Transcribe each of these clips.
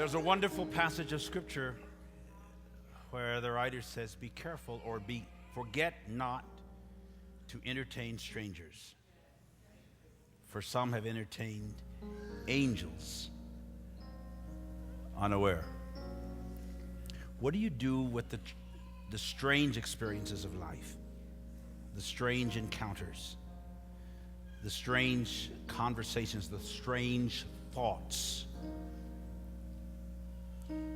There's a wonderful passage of Scripture where the writer says, be careful or forget not to entertain strangers. For some have entertained angels unaware. What do you do with the strange experiences of life? The strange encounters, the strange conversations, the strange thoughts,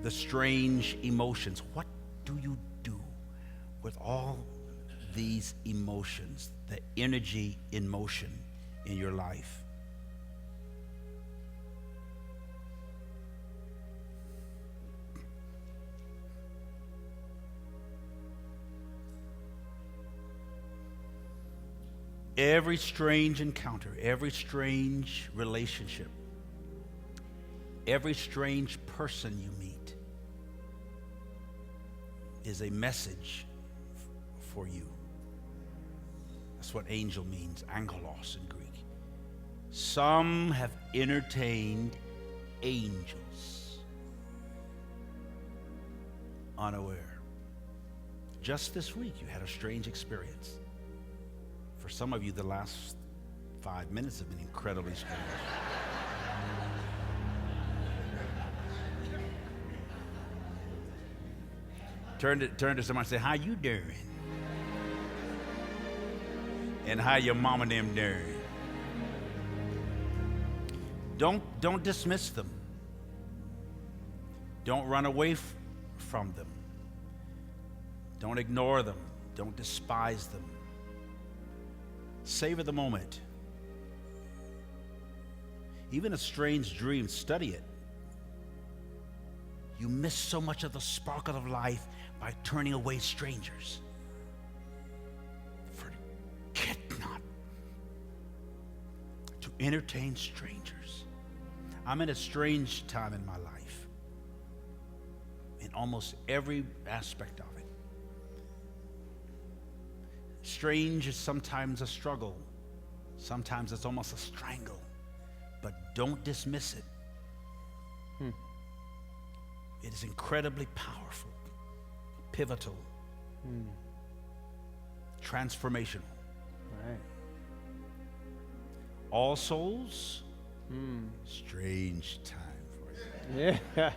the strange emotions. What do you do with all these emotions, the energy in motion in your life? Every strange encounter, every strange relationship, every strange person you meet is a message for you. That's what angel means, angelos in Greek. Some have entertained angels unaware. Just this week, you had a strange experience. For some of you, the last 5 minutes have been incredibly strange. Turn to someone and say, how you doing? And how your mom and them doing? Don't dismiss them. Don't run away from them. Don't ignore them. Don't despise them. Savor the moment. Even a strange dream, study it. You miss so much of the sparkle of life by turning away strangers. Forget not to entertain strangers. I'm in a strange time in my life, in almost every aspect of it. Strange is sometimes a struggle. Sometimes it's almost a strangle. But don't dismiss it. It is incredibly powerful, pivotal, transformational. Right. All souls, strange time for you. Yeah.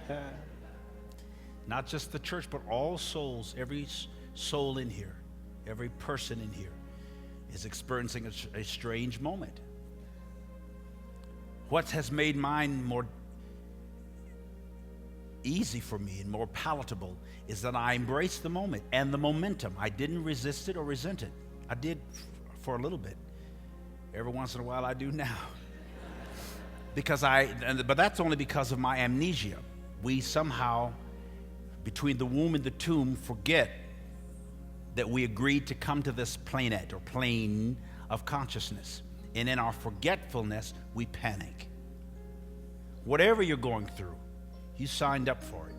Not just the church, but all souls, every soul in here. Every person in here is experiencing a strange moment. What has made mine more easy for me and more palatable is that I embraced the moment and the momentum. I didn't resist it or resent it. I did for a little bit. Every once in a while I do now. But that's only because of my amnesia. We somehow, between the womb and the tomb, forget that we agreed to come to this planet or plane of consciousness. And in our forgetfulness, we panic. Whatever you're going through, you signed up for it.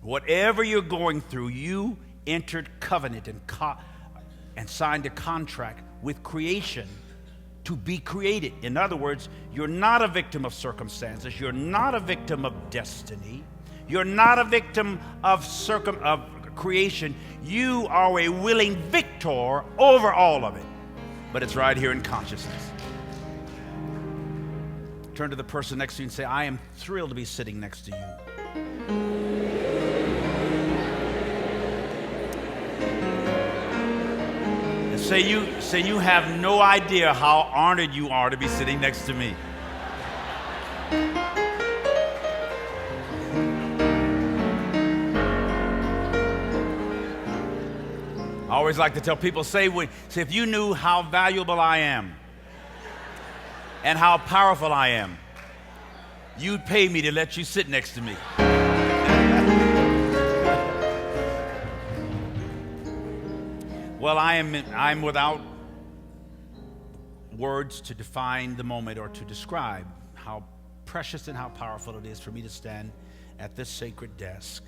Whatever you're going through, you entered covenant and signed a contract with creation to be created. In other words, you're not a victim of circumstances. You're not a victim of destiny. You're not a victim of creation. You are a willing victor over all of it. But it's right here in consciousness. Turn to the person next to you and say, I am thrilled to be sitting next to you. And say you have no idea how honored you are to be sitting next to me. I always like to tell people, say if you knew how valuable I am and how powerful I am, you'd pay me to let you sit next to me. Well, I'm without words to define the moment or to describe how precious and how powerful it is for me to stand at this sacred desk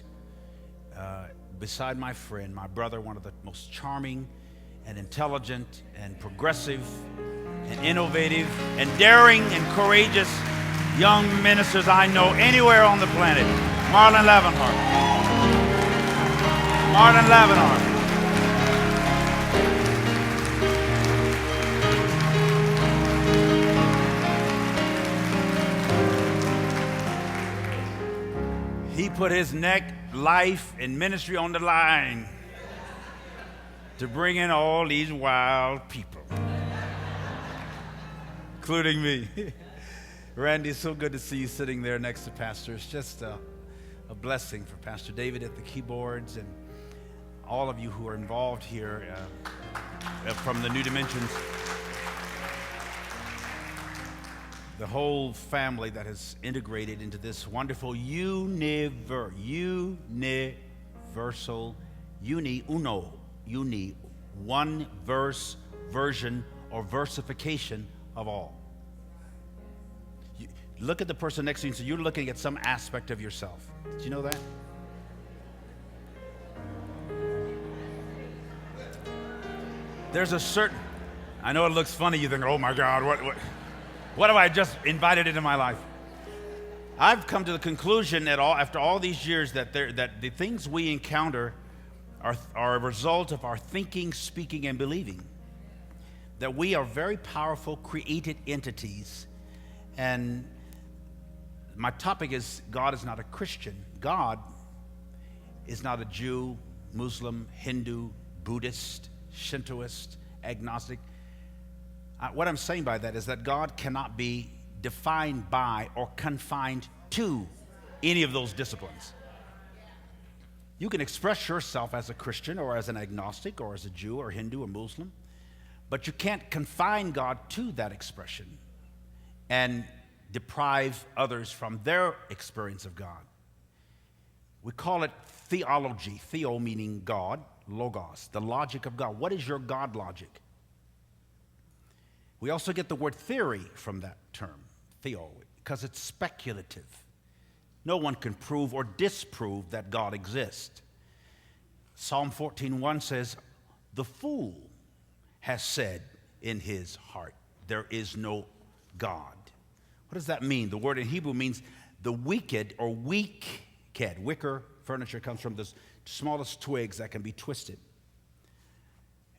beside my friend, my brother, one of the most charming and intelligent and progressive and innovative and daring and courageous young ministers I know anywhere on the planet. Marlon Lavenhart. Marlon Lavenhart. He put his neck, life, and ministry on the line to bring in all these wild people, including me. Randy, it's so good to see you sitting there next to Pastor. It's just a blessing for Pastor David at the keyboards and all of you who are involved here from the New Dimensions. The whole family that has integrated into this wonderful universal, one verse, version, or versification of all. Look at the person next to you and say, you're looking at some aspect of yourself. Did you know that? There's a certain, I know it looks funny, you think, oh my God, what have I just invited into my life? I've come to the conclusion that after all these years that the things we encounter are a result of our thinking, speaking, and believing. That we are very powerful, created entities. And my topic is God is not a Christian. God is not a Jew, Muslim, Hindu, Buddhist, Shintoist, agnostic. What I'm saying by that is that God cannot be defined by or confined to any of those disciplines. You can express yourself as a Christian or as an agnostic or as a Jew or Hindu or Muslim, but you can't confine God to that expression and deprive others from their experience of God. We call it theology, theo meaning God, logos, the logic of God. What is your God logic? We also get the word theory from that term, theo, because it's speculative. No one can prove or disprove that God exists. Psalm 14:1 says, the fool has said in his heart, there is no God. What does that mean? The word in Hebrew means the wicked or weak-ked. Wicker furniture comes from the smallest twigs that can be twisted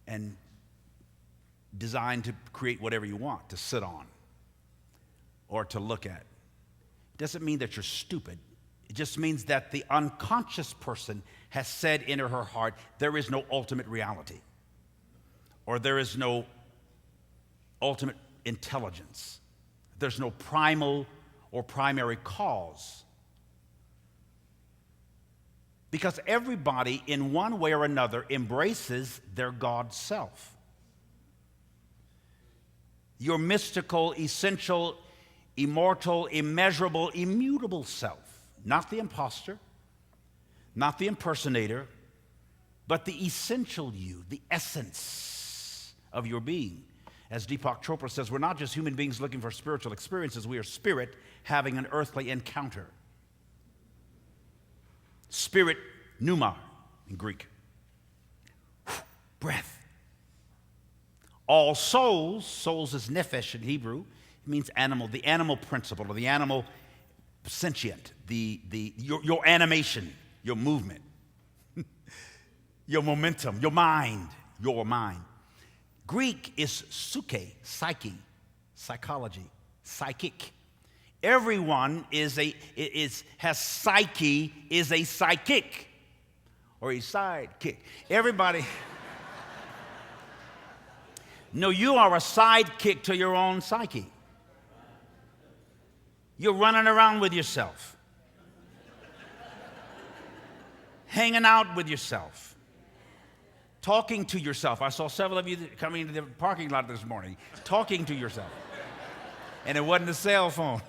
and designed to create whatever you want to sit on or to look at. It doesn't mean that you're stupid. It just means that the unconscious person has said in her heart, there is no ultimate reality, or there is no ultimate intelligence. There's no primal or primary cause. Because everybody, in one way or another, embraces their God self. Your mystical, essential, immortal, immeasurable, immutable self. Not the imposter, not the impersonator, but the essential you, the essence of your being. As Deepak Chopra says, we're not just human beings looking for spiritual experiences, we are spirit having an earthly encounter. Spirit, pneuma in Greek. Breath. All souls is nephesh in Hebrew. It means animal, the animal principle, or the animal sentient, your animation, your movement, your momentum, your mind. Greek is psyche, psychology, psychic. Everyone has psyche, is a psychic, or a sidekick. Everybody. No, you are a sidekick to your own psyche. You're running around with yourself, hanging out with yourself, talking to yourself. I saw several of you coming into the parking lot this morning, talking to yourself. And it wasn't a cell phone.